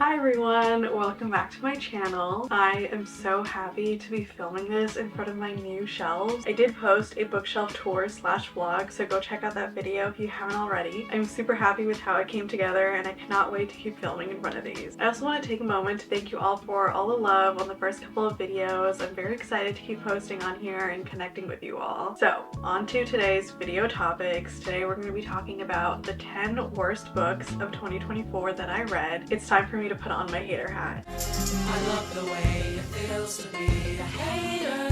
Hi everyone, welcome back to my channel. I am so happy to be filming this in front of my new shelves. I did post a bookshelf tour slash vlog, so go check out that video if you haven't already. I'm super happy with how it came together and I cannot wait to keep filming in front of these. I also want to take a moment to thank you all for all the love on the first couple of videos. I'm very excited to keep posting on here and connecting with you all. So on to today's video topics. Today we're going to be talking about the 10 worst books of 2024 that I read. It's time for me to put on my hater hat. I love the way it feels to be a hater.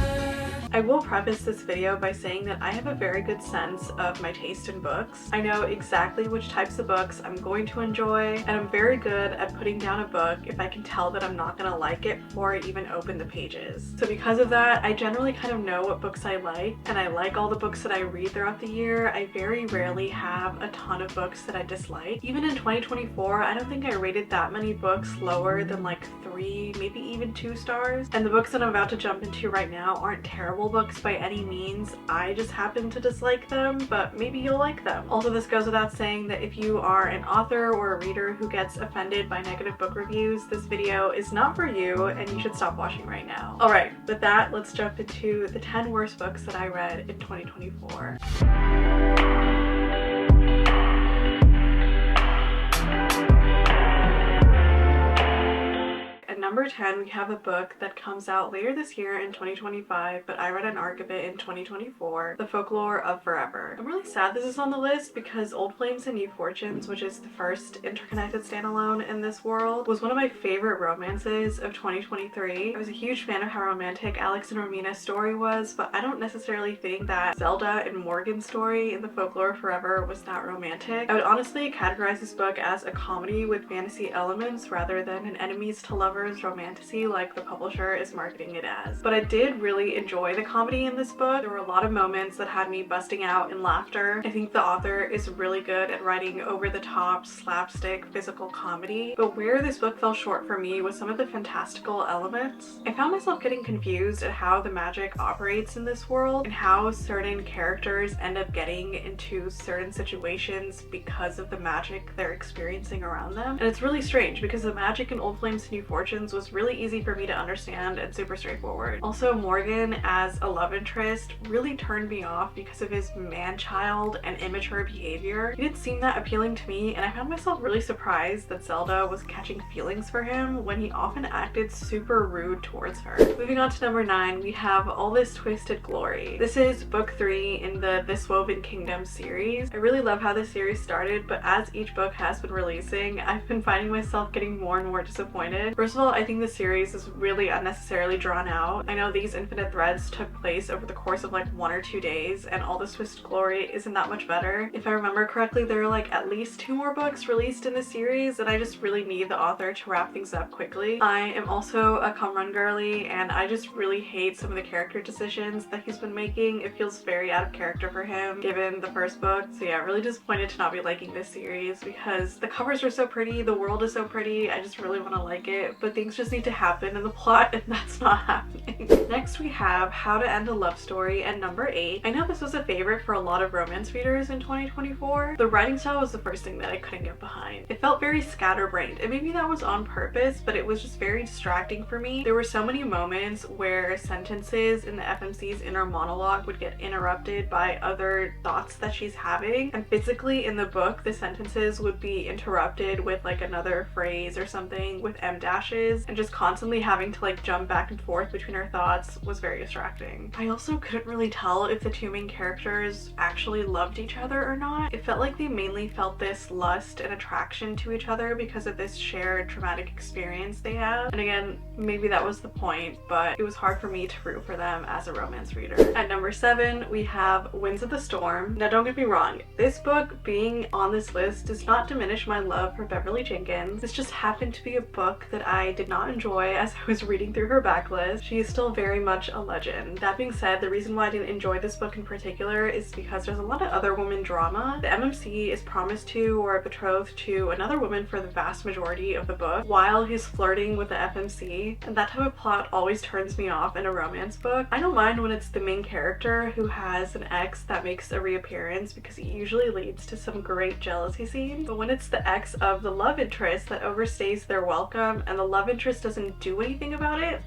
I will preface this video by saying that I have a very good sense of my taste in books. I know exactly which types of books I'm going to enjoy, and I'm very good at putting down a book if I can tell that I'm not gonna like it before I even open the pages. So because of that, I generally kind of know what books I like, and I like all the books that I read throughout the year. I very rarely have a ton of books that I dislike. Even in 2024, I don't think I rated that many books lower than like 3, maybe even 2 stars. And the books that I'm about to jump into right now aren't terrible books by any means. I just happen to dislike them, but maybe you'll like them. Also, this goes without saying that if you are an author or a reader who gets offended by negative book reviews, this video is not for you and you should stop watching right now. Alright, with that, let's jump into the 10 worst books that I read in 2024. Number 10, we have a book that comes out later this year in 2025, but I read an arc of it in 2024, The Folklore of Forever. I'm really sad this is on the list because Old Flames and New Fortunes, which is the first interconnected standalone in this world, was one of my favorite romances of 2023. I was a huge fan of how romantic Alex and Romina's story was, but I don't necessarily think that Zelda and Morgan's story in The Folklore of Forever was that romantic. I would honestly categorize this book as a comedy with fantasy elements rather than an enemies to lovers romantasy like the publisher is marketing it as. But I did really enjoy the comedy in this book. There were a lot of moments that had me busting out in laughter. I think the author is really good at writing over-the-top, slapstick, physical comedy, but where this book fell short for me was some of the fantastical elements. I found myself getting confused at how the magic operates in this world and how certain characters end up getting into certain situations because of the magic they're experiencing around them. And it's really strange because the magic in Old Flames and New Fortunes was really easy for me to understand and super straightforward. Also, Morgan as a love interest really turned me off because of his man-child and immature behavior. He didn't seem that appealing to me, and I found myself really surprised that Zelda was catching feelings for him when he often acted super rude towards her. Moving on to number 9, we have All This Twisted Glory. This is book 3 in the This Woven Kingdom series. I really love how this series started, but as each book has been releasing, I've been finding myself getting more and more disappointed. First of all, I think the series is really unnecessarily drawn out. I know these infinite threads took place over the course of like 1 or 2 days, and All This Twisted Glory isn't that much better. If I remember correctly, there are like at least 2 more books released in the series, and I just really need the author to wrap things up quickly. I am also a come run girly, and I just really hate some of the character decisions that he's been making. It feels very out of character for him given the first book. So yeah, really disappointed to not be liking this series because the covers are so pretty, the world is so pretty, I just really want to like it, but things just need to happen in the plot and that's not happening. Next we have How to End a Love Story at number 8. I know this was a favorite for a lot of romance readers in 2024. The writing style was the first thing that I couldn't get behind. It felt very scatterbrained, and maybe that was on purpose, but it was just very distracting for me. There were so many moments where sentences in the FMC's inner monologue would get interrupted by other thoughts that she's having, and physically in the book the sentences would be interrupted with like another phrase or something with em dashes, and just constantly having to like jump back and forth between her thoughts was very distracting. I also couldn't really tell if the 2 main characters actually loved each other or not. It felt like they mainly felt this lust and attraction to each other because of this shared traumatic experience they have. And again, maybe that was the point, but it was hard for me to root for them as a romance reader. At number 7, we have Winds of the Storm. Now don't get me wrong, this book being on this list does not diminish my love for Beverly Jenkins. This just happened to be a book that I did not not enjoy as I was reading through her backlist. She is still very much a legend. That being said, the reason why I didn't enjoy this book in particular is because there's a lot of other woman drama. The MMC is promised to or betrothed to another woman for the vast majority of the book while he's flirting with the FMC, and that type of plot always turns me off in a romance book. I don't mind when it's the main character who has an ex that makes a reappearance because it usually leads to some great jealousy scenes, but when it's the ex of the love interest that overstays their welcome and the love interest doesn't do anything about it,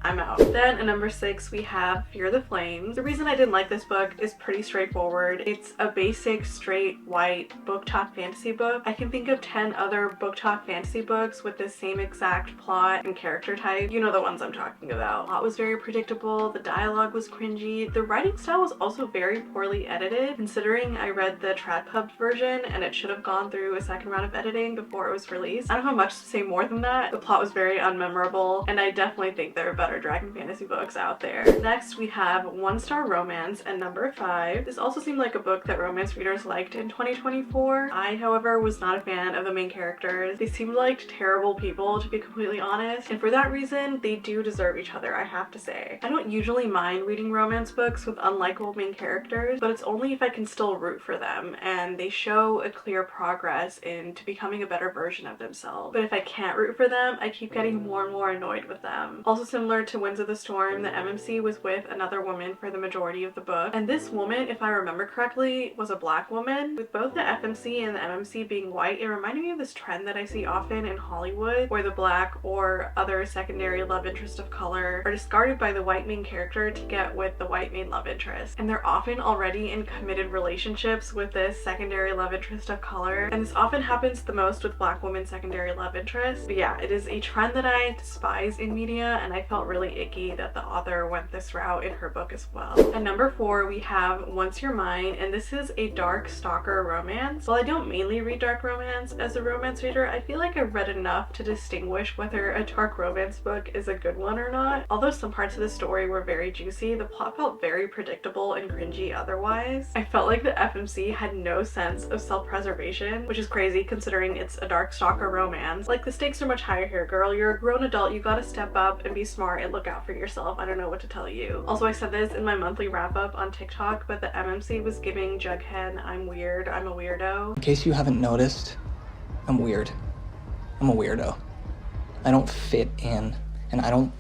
I'm out. Then at number 6 we have Fear the Flames. The reason I didn't like this book is pretty straightforward. It's a basic straight white booktok fantasy book. I can think of 10 other booktok fantasy books with the same exact plot and character type. You know the ones I'm talking about. The plot was very predictable, the dialogue was cringy, the writing style was also very poorly edited considering I read the tradpub version and it should have gone through a second round of editing before it was released. I don't have much to say more than that. The plot was very unmemorable and I definitely think there are better dragon fantasy books out there. Next we have One Star Romance at number 5. This also seemed like a book that romance readers liked in 2024. I, however, was not a fan of the main characters. They seemed like terrible people, to be completely honest, and for that reason they do deserve each other, I have to say. I don't usually mind reading romance books with unlikable main characters, but it's only if I can still root for them and they show a clear progress into becoming a better version of themselves. But if I can't root for them, I keep getting more and more annoyed with them. Also similar to Winds of the Storm, the MMC was with another woman for the majority of the book, and this woman, if I remember correctly, was a black woman. With both the FMC and the MMC being white, it reminded me of this trend that I see often in Hollywood where the black or other secondary love interest of color are discarded by the white main character to get with the white main love interest, and they're often already in committed relationships with this secondary love interest of color, and this often happens the most with black women secondary love interests. But yeah, it is a trend that I despise in media, and I felt really icky that the author went this route in her book as well. At number 4 we have Once You're Mine, and this is a dark stalker romance. While I don't mainly read dark romance as a romance reader, I feel like I've read enough to distinguish whether a dark romance book is a good one or not. Although some parts of the story were very juicy, the plot felt very predictable and cringy otherwise. I felt like the FMC had no sense of self-preservation, which is crazy considering it's a dark stalker romance. Like, the stakes are much higher here, girl. You're a grown adult, you gotta step up and be smart and look out for yourself. I don't know what to tell you. Also, I said this in my monthly wrap-up on TikTok, but the MMC was giving Jughead, I'm weird, I'm a weirdo. In case you haven't noticed, I'm weird. I'm a weirdo. I don't fit in, and I don't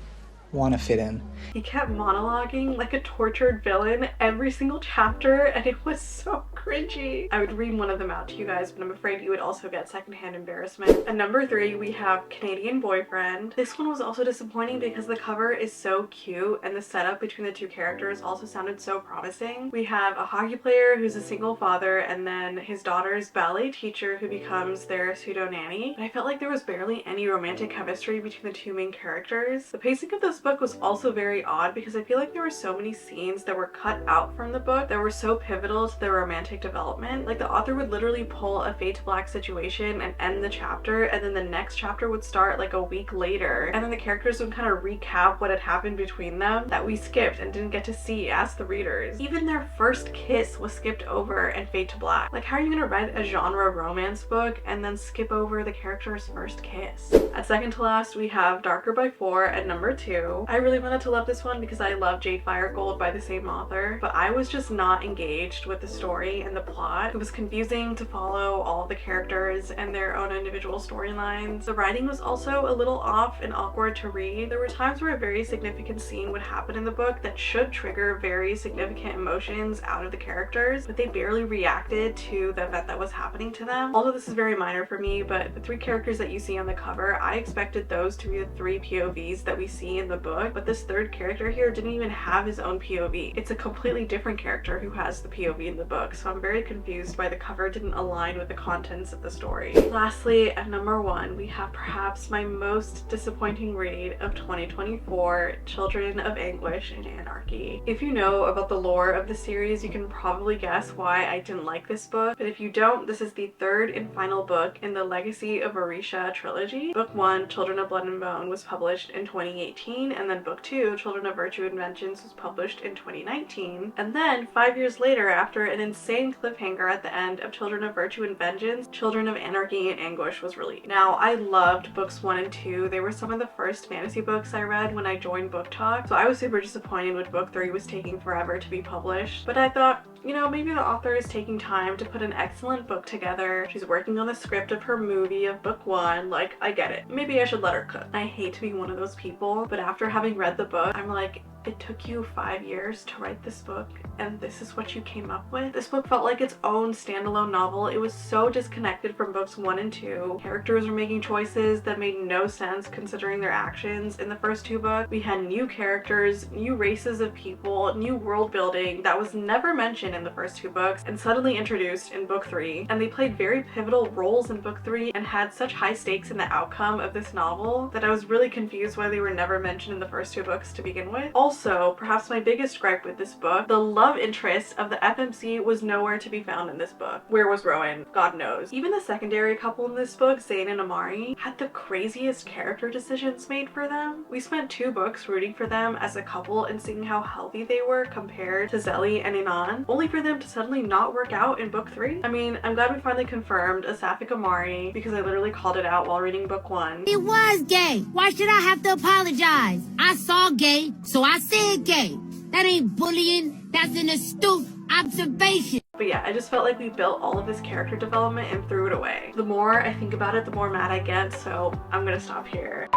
want to fit in. He kept monologuing like a tortured villain every single chapter, and it was so cringy. I would read one of them out to you guys, but I'm afraid you would also get secondhand embarrassment. At number 3 we have Canadian Boyfriend. This one was also disappointing because the cover is so cute and the setup between the two characters also sounded so promising. We have a hockey player who's a single father and then his daughter's ballet teacher who becomes their pseudo nanny, but I felt like there was barely any romantic chemistry between the two main characters. The pacing of this book was also very odd because I feel like there were so many scenes that were cut out from the book that were so pivotal to the romantic development. Like, the author would literally pull a fade to black situation and end the chapter, and then the next chapter would start like a week later, and then the characters would kind of recap what had happened between them that we skipped and didn't get to see as the readers. Even their first kiss was skipped over and fade to black. Like, how are you gonna write a genre romance book and then skip over the character's first kiss? At second to last we have Darker by 4 at number 2. I really wanted to love this one because I love Jade Firegold by the same author, but I was just not engaged with the story and the plot. It was confusing to follow all the characters and their own individual storylines. The writing was also a little off and awkward to read. There were times where a very significant scene would happen in the book that should trigger very significant emotions out of the characters, but they barely reacted to the event that was happening to them. Although this is very minor for me, but the 3 characters that you see on the cover, I expected those to be the 3 POVs that we see in the book, but this third character here didn't even have his own POV. It's a completely different character who has the POV in the book, so I'm very confused why the cover didn't align with the contents of the story. Lastly, at number 1, we have perhaps my most disappointing read of 2024, Children of Anguish and Anarchy. If you know about the lore of the series, you can probably guess why I didn't like this book, but if you don't, this is the 3rd and final book in the Legacy of Orisha trilogy. Book 1, Children of Blood and Bone, was published in 2018, and then Book 2, Children of Virtue and Vengeance, was published in 2019. And then 5 years later, after an insane devastating cliffhanger at the end of Children of Virtue and Vengeance, Children of Anarchy and Anguish was released. Now, I loved books 1 and 2. They were some of the first fantasy books I read when I joined BookTok, so I was super disappointed when book 3 was taking forever to be published. But I thought, you know, maybe the author is taking time to put an excellent book together. She's working on the script of her movie of book 1. Like, I get it. Maybe I should let her cook. I hate to be one of those people, but after having read the book, I'm like, it took you 5 years to write this book, and this is what you came up with? This book felt like its own standalone novel. It was so disconnected from books 1 and 2. Characters were making choices that made no sense considering their actions. In the first 2 books, we had new characters, new races of people, new world building that was never mentioned in the first 2 books and suddenly introduced in book 3. And they played very pivotal roles in book 3 and had such high stakes in the outcome of this novel that I was really confused why they were never mentioned in the first 2 books to begin with. Also, perhaps my biggest gripe with this book, the love interest of the FMC was nowhere to be found in this book. Where was Rowan? God knows. Even the secondary couple in this book, Zane and Amari, had the craziest character decisions made for them. We spent 2 books rooting for them as a couple and seeing how healthy they were compared to Zelly and Inan, only for them to suddenly not work out in book 3. I mean, I'm glad we finally confirmed a sapphic Amari because I literally called it out while reading book 1. It was gay. Why should I have to apologize? I saw gay, so I said gay. That ain't bullying. That's an astute observation. But yeah, I just felt like we built all of this character development and threw it away. The more I think about it, the more mad I get, so I'm gonna stop here.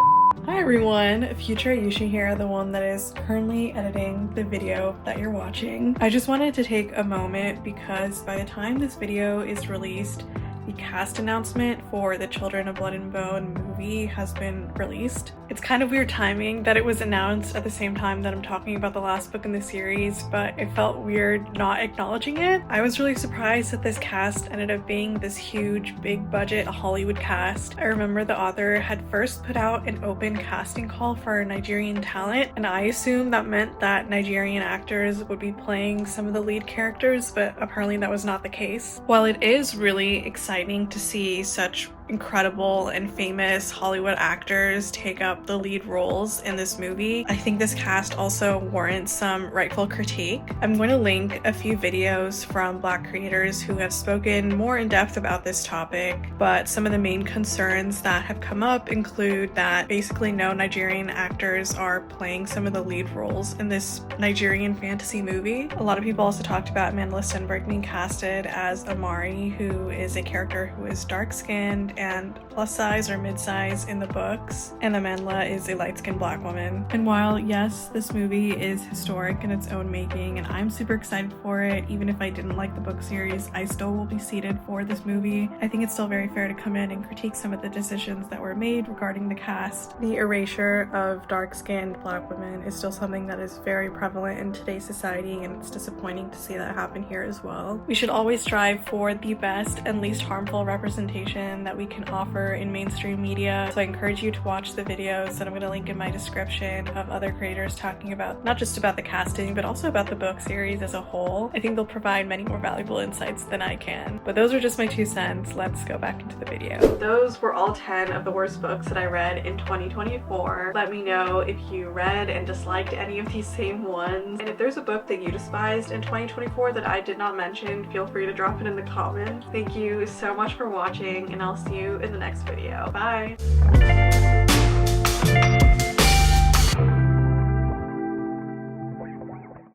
Hi everyone, Future Ayushi here, the one that is currently editing the video that you're watching. I just wanted to take a moment because by the time this video is released, the cast announcement for the Children of Blood and Bone movie has been released. It's kind of weird timing that it was announced at the same time that I'm talking about the last book in the series, but it felt weird not acknowledging it. I was really surprised that this cast ended up being this huge, big budget Hollywood cast. I remember the author had first put out an open casting call for Nigerian talent, and I assumed that meant that Nigerian actors would be playing some of the lead characters, but apparently that was not the case. While it is really exciting to see such incredible and famous Hollywood actors take up the lead roles in this movie, I think this cast also warrants some rightful critique. I'm going to link a few videos from Black creators who have spoken more in depth about this topic, but some of the main concerns that have come up include that basically no Nigerian actors are playing some of the lead roles in this Nigerian fantasy movie. A lot of people also talked about Amanda Stenberg being casted as Amari, who is a character who is dark-skinned and plus size or mid-size in the books, and Amandla is a light-skinned Black woman. And while yes, this movie is historic in its own making and I'm super excited for it, even if I didn't like the book series, I still will be seated for this movie. I think it's still very fair to come in and critique some of the decisions that were made regarding the cast. The erasure of dark-skinned Black women is still something that is very prevalent in today's society, and it's disappointing to see that happen here as well. We should always strive for the best and least harmful representation that we can offer in mainstream media, so I encourage you to watch the videos that I'm going to link in my description of other creators talking about not just about the casting but also about the book series as a whole. I think they'll provide many more valuable insights than I can. But those are just my 2 cents. Let's go back into the video. Those were all 10 of the worst books that I read in 2024. Let me know if you read and disliked any of these same ones, and if there's a book that you despised in 2024 that I did not mention, feel free to drop it in the comments. Thank you so much for watching, and I'll see you in the next video. Bye!